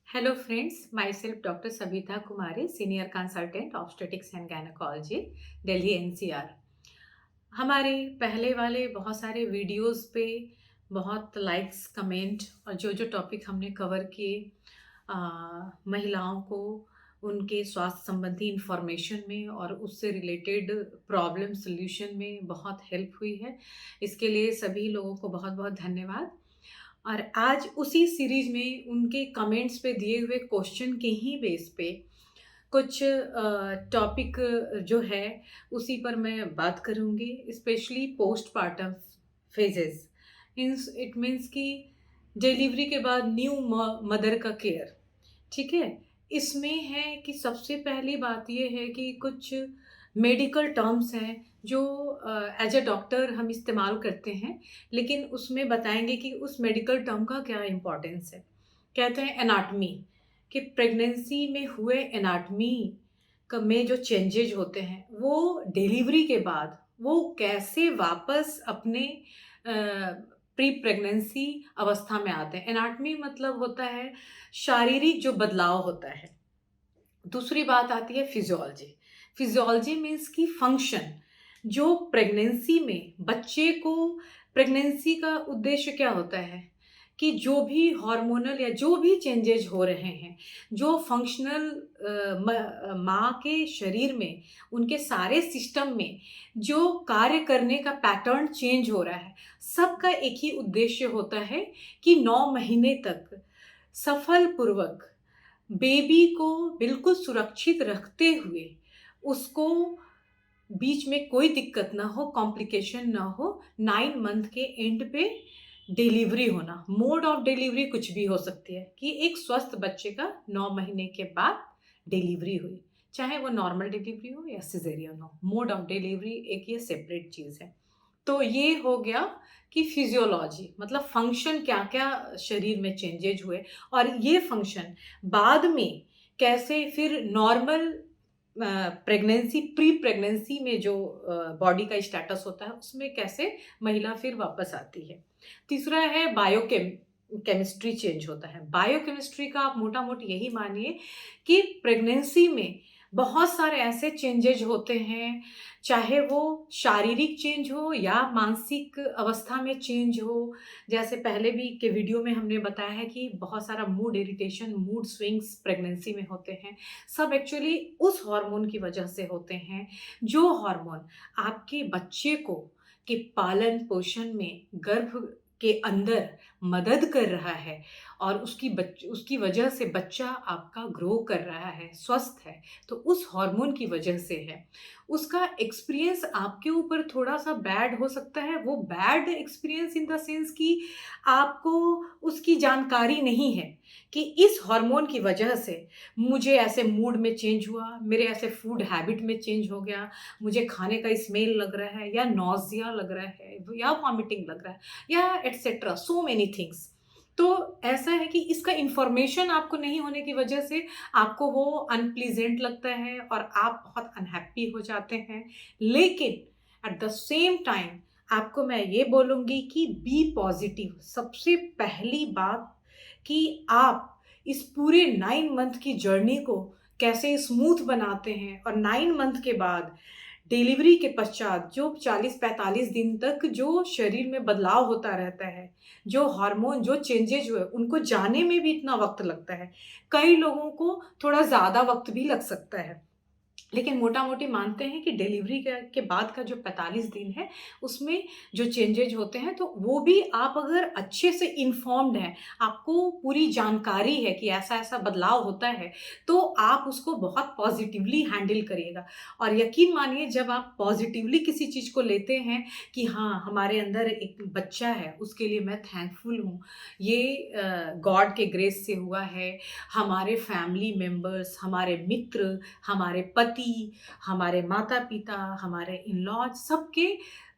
Hello friends, myself Dr. Sabitha Kumari, Senior Consultant Obstetrics and Gynecology, Delhi NCR। हमारे पहले वाले बहुत सारे वीडियोस पे बहुत लाइक्स, कमेंट और जो जो टॉपिक हमने कवर किए महिलाओं को उनके स्वास्थ्य संबंधी इंफॉर्मेशन में और उससे रिलेटेड प्रॉब्लम सॉल्यूशन में बहुत हेल्प हुई है। इसके लिए सभी लोगों को बहुत बहुत धन्यवाद। और आज उसी सीरीज में उनके कमेंट्स पे दिए हुए क्वेश्चन के ही बेस पे कुछ टॉपिक जो है उसी पर मैं बात करूँगी, specially postpartum phases. Means it means कि डिलीवरी के बाद न्यू मदर का केयर। ठीक है, इसमें है कि सबसे पहली बात ये है कि कुछ मेडिकल टर्म्स हैं जो एज अ डॉक्टर हम इस्तेमाल करते हैं, लेकिन उसमें बताएंगे कि उस मेडिकल टर्म का क्या इम्पोर्टेंस है। कहते हैं एनाटमी, कि प्रेगनेंसी में हुए एनाटमी में जो चेंजेज होते हैं वो डिलीवरी के बाद वो कैसे वापस अपने प्री प्रेगनेंसी अवस्था में आते हैं। एनाटमी मतलब होता है शारीरिक जो बदलाव होता है। दूसरी बात आती है फिजियोलॉजी। फिजियोलॉजी मीन्स की फंक्शन, जो प्रेगनेंसी में बच्चे को, प्रेगनेंसी का उद्देश्य क्या होता है कि जो भी हार्मोनल या जो भी चेंजेज हो रहे हैं, जो फंक्शनल माँ के शरीर में, उनके सारे सिस्टम में जो कार्य करने का पैटर्न चेंज हो रहा है, सबका एक ही उद्देश्य होता है कि 9 महीने तक सफलपूर्वक बेबी को बिल्कुल सुरक्षित रखते हुए उसको बीच में कोई दिक्कत ना हो, कॉम्प्लिकेशन ना हो, 9 मंथ के एंड पे डिलीवरी होना। मोड ऑफ डिलीवरी कुछ भी हो सकती है, कि एक स्वस्थ बच्चे का 9 महीने के बाद डिलीवरी हुई, चाहे वो नॉर्मल डिलीवरी हो या सिजेरियन हो। मोड ऑफ डिलीवरी एक ये सेपरेट चीज़ है। तो ये हो गया कि फिजियोलॉजी मतलब फंक्शन क्या क्या शरीर में चेंजेज हुए, और ये फंक्शन बाद में कैसे फिर नॉर्मल प्रेगनेंसी, प्री प्रेगनेंसी में जो बॉडी का स्टेटस होता है उसमें कैसे महिला फिर वापस आती है। तीसरा है केमिस्ट्री चेंज होता है। बायोकेमिस्ट्री का आप मोटा मोटी यही मानिए कि प्रेगनेंसी में बहुत सारे ऐसे चेंजेज होते हैं, चाहे वो शारीरिक चेंज हो या मानसिक अवस्था में चेंज हो। जैसे पहले भी के वीडियो में हमने बताया है कि बहुत सारा mood irritation, mood swings pregnancy में होते हैं। सब एक्चुअली उस हार्मोन की वजह से होते हैं, जो हार्मोन आपके बच्चे को के पालन पोषण में गर्भ के अंदर मदद कर रहा है, और उसकी वजह से बच्चा आपका ग्रो कर रहा है, स्वस्थ है, तो उस हार्मोन की वजह से है। उसका एक्सपीरियंस आपके ऊपर थोड़ा सा बैड हो सकता है। वो bad experience in the sense कि आपको उसकी जानकारी नहीं है कि इस हार्मोन की वजह से मुझे ऐसे मूड में चेंज हुआ, मेरे ऐसे फूड हैबिट में चेंज हो गया, मुझे खाने का स्मेल लग रहा है, या नॉजिया लग रहा है, या वॉमिटिंग लग रहा है, या एटसेट्रा, सो मेनी थिंग्स। तो ऐसा है कि इसका इंफॉर्मेशन आपको नहीं होने की वजह से आपको वो अनप्लीजेंट लगता है और आप बहुत अनहैप्पी हो जाते हैं। लेकिन एट द सेम टाइम आपको मैं ये बोलूँगी कि बी पॉजिटिव। सबसे पहली बात कि आप इस पूरे 9 मंथ की जर्नी को कैसे स्मूथ बनाते हैं, और 9 मंथ के बाद डिलीवरी के पश्चात जो 40-45 दिन तक जो शरीर में बदलाव होता रहता है, जो हार्मोन, जो चेंजेज हुए, उनको जाने में भी इतना वक्त लगता है। कई लोगों को थोड़ा ज़्यादा वक्त भी लग सकता है, लेकिन मोटा-मोटी मानते हैं कि डिलीवरी के बाद का जो 45 दिन है, उसमें जो चेंजेज होते हैं, तो वो भी आप अगर अच्छे से इन्फॉर्म्ड हैं, आपको पूरी जानकारी है कि ऐसा-ऐसा बदलाव होता है, तो आप उसको बहुत पॉज़िटिवली हैंडल करिएगा। और यकीन मानिए, जब आप पॉज़िटिवली किसी चीज़ को लेते हैं कि हाँ, हमारे अंदर एक बच्चा है, उसके लिए मैं थैंकफुल हूँ, ये गॉड के ग्रेस से हुआ है, हमारे फैमिली मेंबर्स, हमारे मित्र, हमारे पति, हमारे माता-पिता, हमारे इन-लॉज़,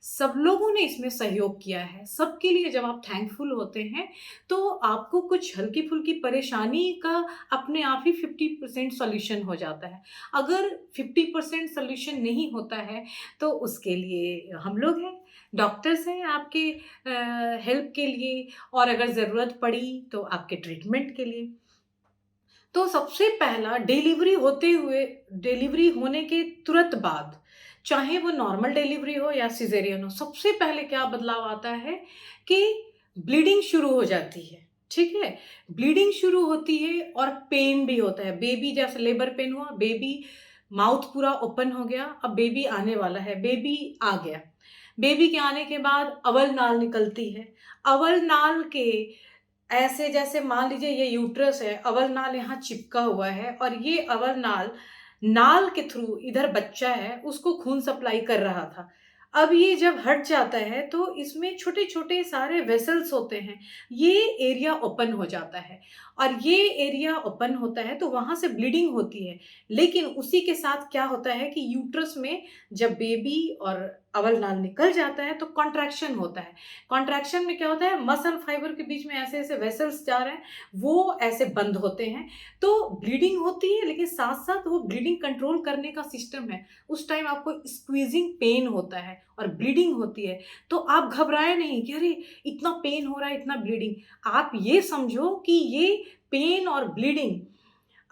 सब लोगों ने इसमें सहयोग किया है। सबके लिए जब आप थैंकफुल होते हैं, तो आपको कुछ हल्की-फुल्की परेशानी का अपने आप ही 50% सॉल्यूशन हो जाता है। अगर 50% सॉल्यूशन नहीं होता है, तो उसके लिए हम लोग हैं, डॉक्टर्स हैं आपके हेल्प के लिए, और अगर ज़रूरत पड़ी तो आपके ट्रीटमेंट के लिए। तो सबसे पहला डिलीवरी होने के तुरंत बाद, चाहे वो नॉर्मल डिलीवरी हो या सिज़ेरियन हो, सबसे पहले क्या बदलाव आता है कि ब्लीडिंग शुरू हो जाती है, ठीक है? ब्लीडिंग शुरू होती है और पेन भी होता है। बेबी जैसे लेबर पेन हुआ, बेबी माउथ पूरा ओपन हो गया, अब बेबी आने वाला है, बेबी आ गया। बेबी के आने के बाद अवल नाल निकलती है। अवल नाल के ऐसे जैसे मान लीजिए ये यूट्रस है, अवल नाल यहाँ चिपका हुआ है और ये अवल नाल, नाल के थ्रू इधर बच्चा है, उसको खून सप्लाई कर रहा था। अब ये जब हट जाता है तो इसमें छोटे-छोटे सारे वेसल्स होते हैं, ये एरिया ओपन हो जाता है और ये एरिया ओपन होता है तो वहाँ से ब्लीडिंग होती है। लेकिन उसी के साथ क्या होता है कि यूट्रस में जब बेबी और अवल नाल निकल जाता है तो कॉन्ट्रैक्शन होता है। कॉन्ट्रैक्शन में क्या होता है, मसल फाइबर के बीच में ऐसे-ऐसे वेसल्स जा रहे हैं, वो ऐसे बंद होते हैं, तो ब्लीडिंग होती है लेकिन साथ-साथ वो ब्लीडिंग कंट्रोल करने का सिस्टम है। उस टाइम आपको स्क्वीज़िंग पेन होता है और ब्लीडिंग होती है, तो आप घबराएँ नहीं कि अरे! इतना पेन हो रहा है, इतना ब्लीडिंग। आप ये समझो कि ये पेन और ब्लीडिंग,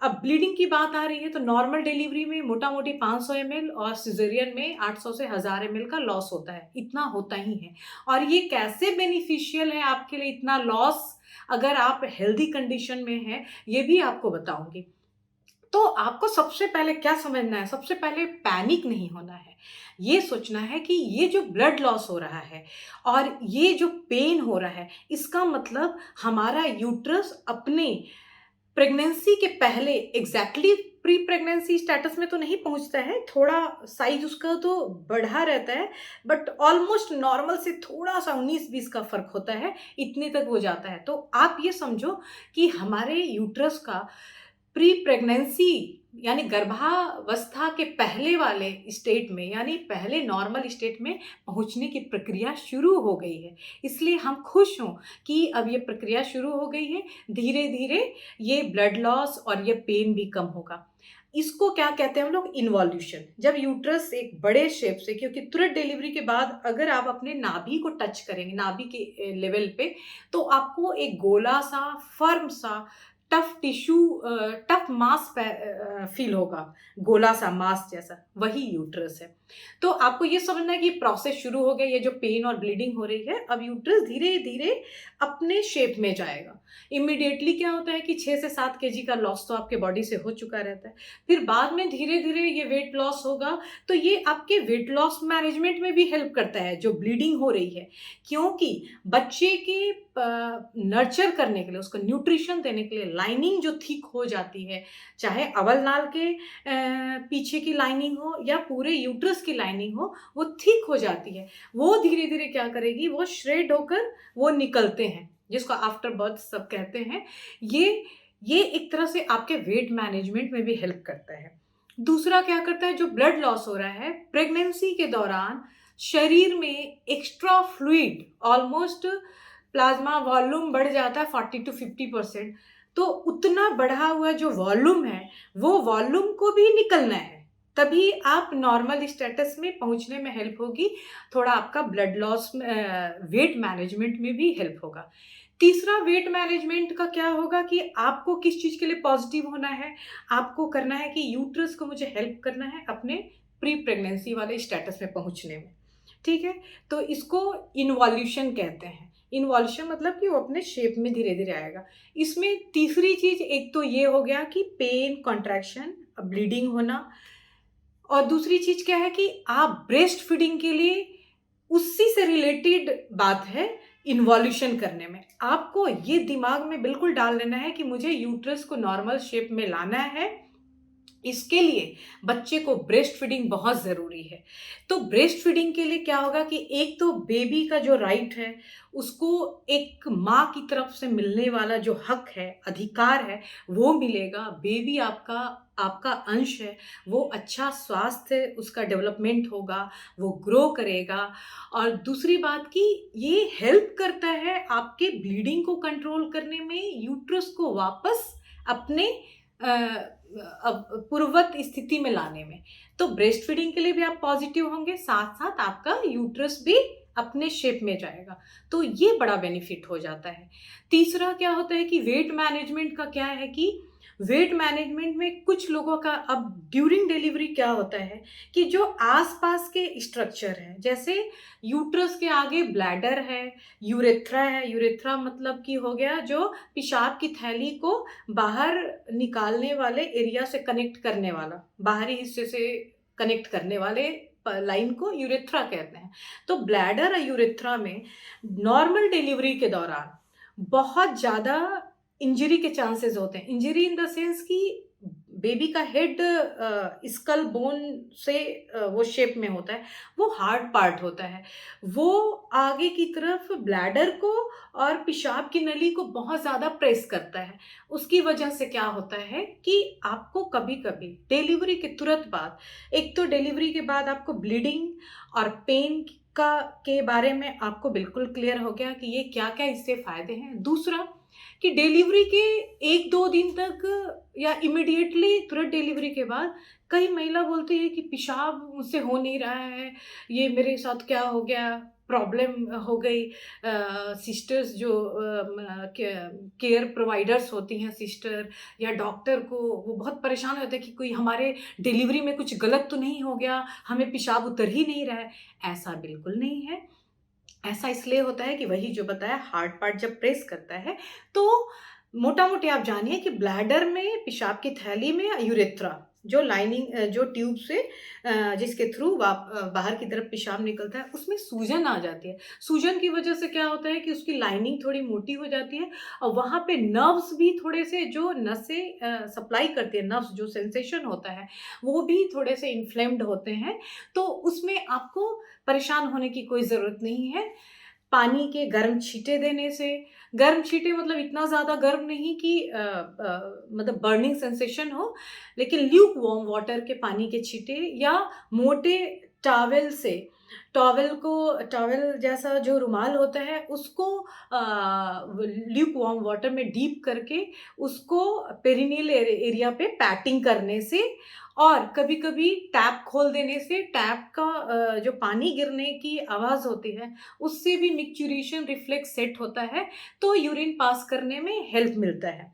अब ब्लीडिंग की बात आ रही है तो नॉर्मल डिलीवरी में मोटा-मोटी 500 एमएल और सिज़ेरियन में 800 से 1000 एमएल का लॉस होता है, इतना होता ही है। और ये कैसे बेनिफिशियल है आपके लिए इतना लॉस, अगर आप हेल्दी कंडीशन में हैं, ये भी आपको बताऊँगी। तो आपको सबसे पहले क्या समझना है, सबसे पहले पैनिक नहीं होना है। ये सोचना है कि ये जो ब्लड लॉस हो रहा है और ये जो पेन हो रहा है, इसका मतलब हमारा यूट्रस अपने प्रेगनेंसी के पहले एग्ज़ैक्टली प्री प्रेगनेंसी स्टेटस में तो नहीं पहुँचता है, थोड़ा साइज़ उसका तो बढ़ा रहता है, बट ऑलमोस्ट नॉर्मल से थोड़ा-सा 19-20 का फ़र्क होता है, इतने तक वो जाता है। तो आप ये समझो कि हमारे यूट्रस का प्री प्रेगनेंसी यानी गर्भावस्था के पहले वाले स्टेट में, यानी पहले नॉर्मल स्टेट में पहुँचने की प्रक्रिया शुरू हो गई है। इसलिए हम खुश हों कि अब ये प्रक्रिया शुरू हो गई है, धीरे-धीरे ये ब्लड लॉस और ये पेन भी कम होगा। इसको क्या कहते हैं हम लोग, इन्वॉल्यूशन। जब यूट्रस एक बड़े शेप से, क्योंकि तुरंत डिलीवरी के बाद अगर आप अपने नाभि को टच करेंगे, नाभि के लेवल पे, तो आपको एक गोला-सा, फर्म-सा, टफ मास फ़ील होगा, गोला-सा मास जैसा, वही यूट्रस है। तो आपको ये समझना है कि प्रोसेस शुरू हो गया, ये जो पेन और ब्लीडिंग हो रही है, अब यूट्रस धीरे-धीरे अपने शेप में जाएगा। इमीडिएटली क्या होता है कि 6 से 7 केजी का लॉस तो आपके बॉडी से हो चुका रहता है। फिर बाद में धीरे-धीरे ये वेट लॉस होगा, तो ये आपके वेट लॉस मैनेजमेंट में भी हेल्प करता है, जो ब्लीडिंग हो रही है। क्योंकि बच्चे के नर्चर करने के लिए, उसको न्यूट्रिशन देने के लिए लाइनिंग जो थिक हो जाती है, चाहे अवल नाल के पीछे की लाइनिंग हो या पूरे यूट्रस की लाइनिंग हो, वो थिक हो जाती है। वो धीरे-धीरे क्या करेगी, वो श्रेड होकर वो निकलते हैं, जिसको आफ्टर बर्थ सब कहते हैं। ये एक तरह से आपके वेट मैनेजमेंट में भी हेल्प करता है। दूसरा क्या करता है, जो ब्लड लॉस हो रहा है, प्रेगनेंसी के दौरान शरीर में extra fluid, almost plasma volume बढ़ जाता है 40 टू 50%, तो उतना बढ़ा हुआ जो वॉल्यूम है, वो वॉल्यूम को भी निकलना है। तभी आप नॉर्मल स्टेटस में पहुँचने में हेल्प होगी, थोड़ा आपका ब्लड लॉस वेट मैनेजमेंट में भी हेल्प होगा। तीसरा वेट मैनेजमेंट का क्या होगा कि आपको किस चीज़ के लिए पॉज़िटिव होना है, आपको करना है कि यूट्रस को मुझे हेल्प करना है अपने प्री प्रेगनेंसी वाले स्टेटस में पहुँचने में, ठीक है? तो इसको इन्वॉल्यूशन कहते हैं। इन्वॉल्यूशन मतलब कि वो अपने शेप में धीरे-धीरे आएगा। इसमें तीसरी चीज़ एक तो ये हो गया कि पेन, कॉन्ट्रैक्शन, ब्लीडिंग होना, और दूसरी चीज़ क्या है कि आप ब्रेस्ट फीडिंग के लिए उसी से रिलेटेड बात है इन्वॉल्यूशन करने में। आपको ये दिमाग में बिल्कुल डाल लेना है कि मुझे यूट्रस को नॉर्मल शेप में लाना है, इसके लिए बच्चे को ब्रेस्ट फीडिंग बहुत ज़रूरी है। तो ब्रेस्ट फीडिंग के लिए क्या होगा कि एक तो बेबी का जो राइट है, उसको एक माँ की तरफ से मिलने वाला जो हक है, अधिकार है, वो मिलेगा। बेबी आपका आपका अंश है, वो अच्छा स्वास्थ्य उसका डेवलपमेंट होगा, वो ग्रो करेगा। और दूसरी बात कि ये हेल्प करता है आपके ब्लीडिंग को कंट्रोल करने में, यूट्रस को वापस अपने पूर्ववत स्थिति में लाने में। तो ब्रेस्ट फीडिंग के लिए भी आप पॉजिटिव होंगे, साथ-साथ आपका यूट्रस भी अपने शेप में जाएगा। तो ये बड़ा बेनिफिट हो जाता है। तीसरा क्या होता है कि वेट मैनेजमेंट का क्या है कि वेट मैनेजमेंट में कुछ लोगों का अब ड्यूरिंग डिलीवरी क्या होता है कि जो आसपास के स्ट्रक्चर हैं, जैसे यूट्रस के आगे ब्लैडर है, यूरेथ्रा है। यूरेथ्रा मतलब कि हो गया जो पेशाब की थैली को बाहर निकालने वाले एरिया से कनेक्ट करने वाला, बाहरी हिस्से से कनेक्ट करने वाले लाइन को यूरेथ्रा कहते हैं। तो ब्लैडर और यूरेथ्रा में नॉर्मल डिलीवरी के दौरान बहुत ज़्यादा इंजरी के चांसेस होते हैं। इंजरी इन द सेंस कि बेबी का हेड स्कल बोन से वो शेप में होता है, वो हार्ड पार्ट होता है। वो आगे की तरफ ब्लैडर को और पेशाब की नली को बहुत ज़्यादा प्रेस करता है। उसकी वजह से क्या होता है कि आपको कभी-कभी डिलीवरी के तुरंत बाद, एक तो डिलीवरी के बाद आपको ब्लीडिंग और पेन का के बारे में आपको बिल्कुल क्लियर हो गया कि ये क्या-क्या इससे फ़ायदे हैं। दूसरा कि डिलीवरी के 1-2 दिन तक या इमीडिएटली तुरंत डिलीवरी के बाद कई महिला बोलती है कि पेशाब मुझसे हो नहीं रहा है, ये मेरे साथ क्या हो गया, प्रॉब्लम हो गई। सिस्टर्स जो केयर प्रोवाइडर्स होती हैं, सिस्टर या डॉक्टर को, वो बहुत परेशान होते हैं कि कोई हमारे डिलीवरी में कुछ गलत तो नहीं हो गया, हमें पेशाब उतर ही नहीं रहा है। ऐसा बिल्कुल नहीं है। ऐसा इसलिए होता है कि वही जो बताया, हार्ड पार्ट जब प्रेस करता है तो मोटा-मोटी आप जानिए कि ब्लैडर में, पेशाब की थैली में, यूरेथ्रा जो लाइनिंग जो ट्यूब से जिसके थ्रू बाहर की तरफ पेशाब निकलता है, उसमें सूजन आ जाती है। सूजन की वजह से क्या होता है कि उसकी लाइनिंग थोड़ी मोटी हो जाती है और वहाँ पे नर्व्स भी थोड़े से, जो नसें सप्लाई करती है, नर्व्स जो सेंसेशन होता है, वो भी थोड़े से इन्फ्लेम्ड होते हैं। तो उसमें आपको परेशान होने की कोई ज़रूरत नहीं है। पानी के गर्म छींटे देने से, गर्म छींटे मतलब इतना ज़्यादा गर्म नहीं कि मतलब बर्निंग सेंसेशन हो, लेकिन ल्यूक वार्म वाटर के पानी के छींटे या मोटे टॉवेल से, टॉवेल जैसा जो रुमाल होता है उसको ल्यूक वार्म वाटर में डीप करके उसको पेरिनियल एरिया पे पैटिंग करने से, और कभी-कभी टैप खोल देने से, टैप का जो पानी गिरने की आवाज़ होती है, उससे भी मिक्चुरेशन रिफ्लेक्स सेट होता है, तो यूरिन पास करने में हेल्प मिलता है।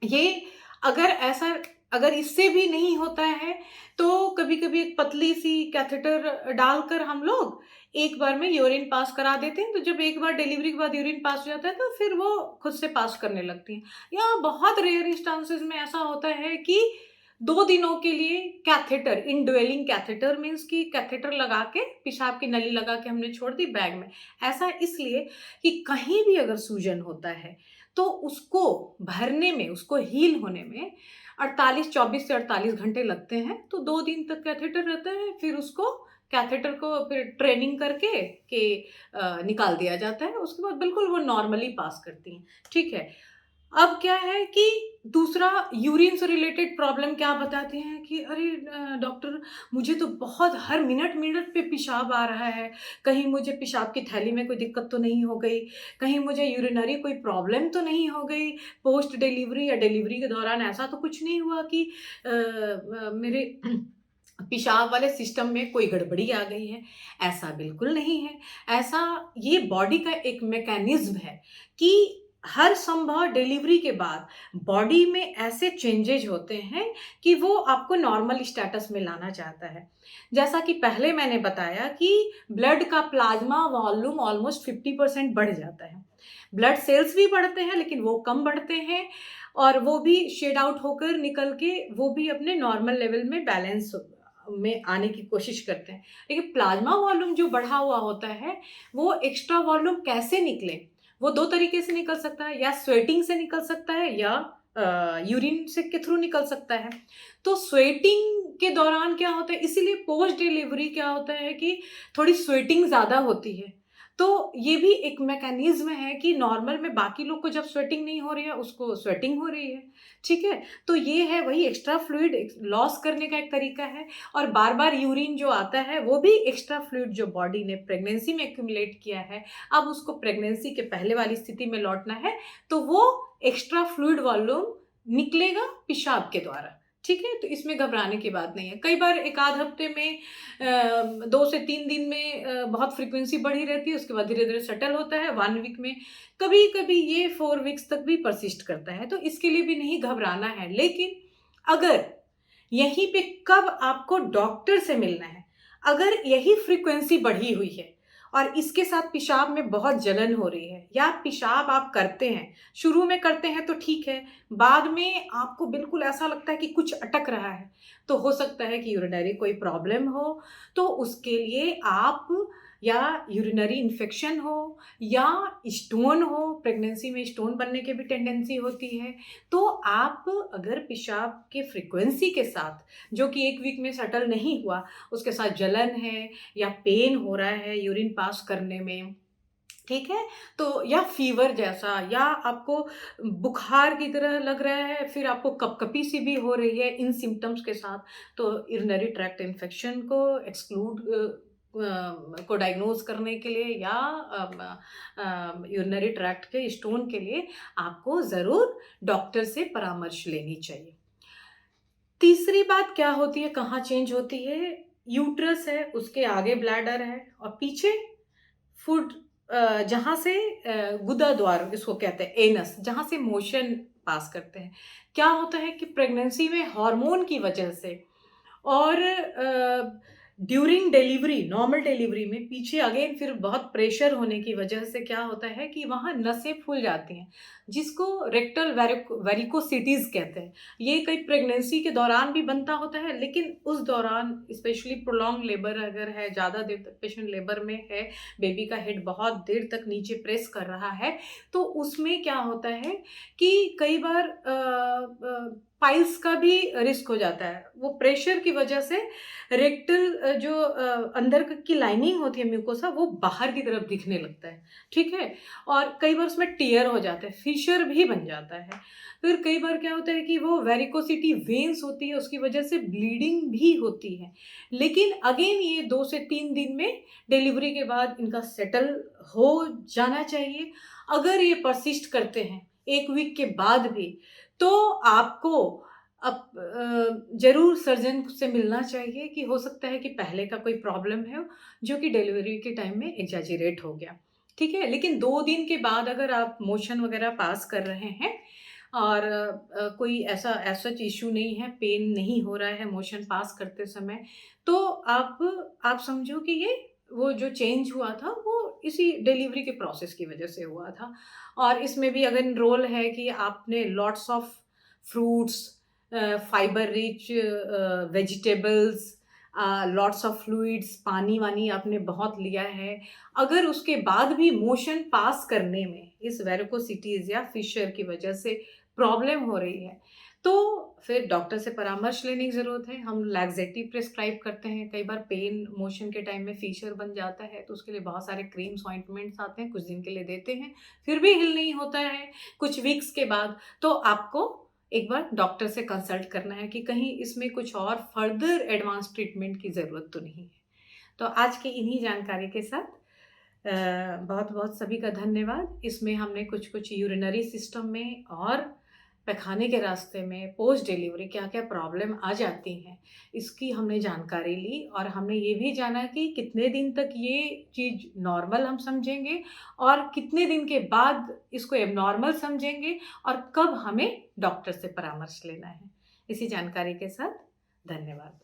ये अगर ऐसा अगर इससे भी नहीं होता है, तो कभी-कभी एक पतली-सी कैथेटर डालकर हम लोग एक बार में यूरिन पास करा देते हैं, तो जब एक बार डिलीवरी के बाद यूरिन पास हो जाता है, तो फिर वो खुद से पास करने लगती हैं। या बहुत रेयर इंस्टांसेस में ऐसा होता है कि 2 दिनों के लिए कैथेटर, इनड्वेलिंग कैथेटर मीन्स कि कैथेटर लगा के, पेशाब की नली लगा के हमने छोड़ दी बैग में। ऐसा इसलिए कि कहीं भी अगर सूजन होता है, तो उसको भरने में, उसको हील होने में 24 से 48 घंटे लगते हैं। तो 2 दिन तक कैथेटर रहता है, फिर उसको कैथेटर को फिर ट्रेनिंग करके निकाल दिया जाता है। उसके बाद बिल्कुल वो नॉर्मली पास करती हैं, ठीक है। अब क्या है कि दूसरा, यूरिन से रिलेटेड प्रॉब्लम क्या बताते हैं कि अरे डॉक्टर, मुझे तो बहुत हर मिनट-मिनट पे पेशाब आ रहा है, कहीं मुझे पेशाब की थैली में कोई दिक्कत तो नहीं हो गई, कहीं मुझे यूरिनरी कोई प्रॉब्लम तो नहीं हो गई, पोस्ट डिलीवरी या डिलीवरी के दौरान ऐसा तो कुछ नहीं हुआ कि मेरे पेशाब वाले सिस्टम में कोई गड़बड़ी आ गई है। ऐसा बिल्कुल नहीं है। ऐसा, ये बॉडी का एक मैकेनिज़्म है कि हर संभव डिलीवरी के बाद बॉडी में ऐसे चेंजेज होते हैं कि वो आपको नॉर्मल स्टेटस में लाना चाहता है। जैसा कि पहले मैंने बताया कि ब्लड का प्लाज़्मा वॉल्यूम ऑलमोस्ट 50% बढ़ जाता है। ब्लड सेल्स भी बढ़ते हैं, लेकिन वो कम बढ़ते हैं और वो भी शेड आउट होकर निकल के वो भी अपने नॉर्मल लेवल में बैलेंस में आने की कोशिश करते हैं। लेकिन प्लाज़्मा वॉल्यूम जो बढ़ा हुआ होता है, वो एक्स्ट्रा वॉल्यूम कैसे निकले? वो 2 तरीके से निकल सकता है, या स्वेटिंग से निकल सकता है या यूरिन से के थ्रू निकल सकता है। तो स्वेटिंग के दौरान क्या होता है, इसीलिए पोस्ट डिलीवरी क्या होता है कि थोड़ी स्वेटिंग ज़्यादा होती है। तो ये भी एक मैकेनिज़्म है कि नॉर्मल में बाकी लोग को जब स्वेटिंग नहीं हो रही है, उसको स्वेटिंग हो रही है, ठीक है? तो ये है वही एक्स्ट्रा फ्लूइड लॉस करने का एक तरीका है। और बार-बार यूरिन जो आता है, वो भी एक्स्ट्रा फ्लूइड जो बॉडी ने प्रेगनेंसी में एक्यूमुलेट किया है, अब उसको प्रेगनेंसी के पहले वाली स्थिति में लौटना है, तो वो एक्स्ट्रा फ्लूइड वॉल्यूम निकलेगा पेशाब के द्वारा, ठीक है? तो इसमें घबराने की बात नहीं है। कई बार 1 आध हफ्ते में 2 से 3 दिन में बहुत फ्रीक्वेंसी बढ़ी रहती है, उसके बाद धीरे-धीरे सेटल होता है, 1 वीक में। कभी-कभी ये 4 वीक्स तक भी परसिस्ट करता है, तो इसके लिए भी नहीं घबराना है। लेकिन अगर यहीं पे कब आपको डॉक्टर से मिलना है, अगर यही फ्रीक्वेंसी बढ़ी हुई है और इसके साथ पेशाब में बहुत जलन हो रही है या पेशाब आप करते हैं, शुरू में करते हैं तो ठीक है, बाद में आपको बिल्कुल ऐसा लगता है कि कुछ अटक रहा है, तो हो सकता है कि यूरिनरी कोई प्रॉब्लम हो, तो उसके लिए आप या यूरिनरी इन्फेक्शन हो या स्टोन हो, प्रेगनेंसी में स्टोन बनने की भी टेंडेंसी होती है, तो आप अगर पेशाब के फ्रीक्वेंसी के साथ, जो कि 1 वीक में सेटल नहीं हुआ, उसके साथ जलन है या पेन हो रहा है यूरिन पास करने में, ठीक है? तो या फ़ीवर जैसा या आपको बुखार की तरह लग रहा है, फिर आपको कँपकँपी सी भी हो रही है इन सिम्पटम्स के साथ, तो यूरिनरी ट्रैक्ट इन्फेक्शन को डायग्नोज़ करने के लिए या यूरिनरी ट्रैक्ट के स्टोन के लिए आपको ज़रूर डॉक्टर से परामर्श लेनी चाहिए। तीसरी बात क्या होती है, कहाँ चेंज होती है? यूट्रस है, उसके आगे ब्लैडर है और पीछे फूड जहाँ से गुदा द्वार इसको कहते हैं, एनस, जहाँ से मोशन पास करते हैं। क्या होता है कि प्रेगनेंसी में हार्मोन की वजह से और ड्यूरिंग डिलीवरी, नॉर्मल डिलीवरी में पीछे अगेन फिर बहुत प्रेशर होने की वजह से क्या होता है कि वहाँ नसें फूल जाती हैं, जिसको रेक्टल वेरिकोसिटीज़ कहते हैं। ये कई प्रेगनेंसी के दौरान भी बनता होता है, लेकिन उस दौरान स्पेशली प्रोलॉन्ग लेबर अगर है, ज़्यादा देर तक पेशेंट लेबर में है, बेबी का हेड बहुत देर तक नीचे प्रेस कर रहा है, तो उसमें क्या होता है कि कई बार पाइल्स का भी रिस्क हो जाता है। वो प्रेशर की वजह से रेक्टल जो अंदर की लाइनिंग होती है म्यूकोसा, वो बाहर की तरफ दिखने लगता है, ठीक है? और कई बार उसमें टियर हो जाते हैं, फिशर भी बन जाता है। फिर कई बार क्या होता है कि वो वेरिकोसिटी वेन्स होती है, उसकी वजह से ब्लीडिंग भी होती है। लेकिन अगेन ये 2 से 3 दिन में डिलीवरी के बाद इनका सेटल हो जाना चाहिए। अगर ये परसिस्ट करते हैं 1 वीक के बाद भी, तो आपको ज़रूर सर्जन से मिलना चाहिए कि हो सकता है कि पहले का कोई प्रॉब्लम है, जो कि डिलीवरी के टाइम में एक्ज़ैजरेट हो गया, ठीक है? लेकिन 2 दिन के बाद अगर आप मोशन वग़ैरह पास कर रहे हैं और कोई ऐसा एज़ सच इश्यू नहीं है, पेन नहीं हो रहा है मोशन पास करते समय, तो आप समझो कि ये वो जो चेंज हुआ था, वो इसी डिलीवरी के प्रोसेस की वज़ह से हुआ था। और इसमें भी अगेन रोल है कि आपने lots of fruits, fibre rich vegetables, lots of fluids, पानी-वानी आपने बहुत लिया है। अगर उसके बाद भी मोशन पास करने में इस वेरिकोसिटीज़ या फिशर की वजह से प्रॉब्लम हो रही है, तो फिर डॉक्टर से परामर्श लेने की ज़रूरत है। हम लैक्सेटिव प्रिस्क्राइब करते हैं, कई बार पेन मोशन के टाइम में फिशर बन जाता है, तो उसके लिए बहुत सारे क्रीम्स, ऑइंटमेंट्स आते हैं, कुछ दिन के लिए देते हैं, फिर भी हील नहीं होता है कुछ वीक्स के बाद, तो आपको एक बार डॉक्टर से कंसल्ट करना है कि कहीं इसमें कुछ और फर्दर एडवांस ट्रीटमेंट की ज़रूरत तो नहीं है। तो आज की इन्हीं जानकारी के साथ बहुत-बहुत सभी का धन्यवाद। इसमें हमने कुछ-कुछ यूरिनरी सिस्टम में और पैखाने के रास्ते में पोस्ट डिलीवरी क्या-क्या प्रॉब्लम आ जाती हैं, इसकी हमने जानकारी ली और हमने ये भी जाना कि कितने दिन तक ये चीज़ नॉर्मल हम समझेंगे और कितने दिन के बाद इसको एबनॉर्मल समझेंगे और कब हमें डॉक्टर से परामर्श लेना है। इसी जानकारी के साथ धन्यवाद।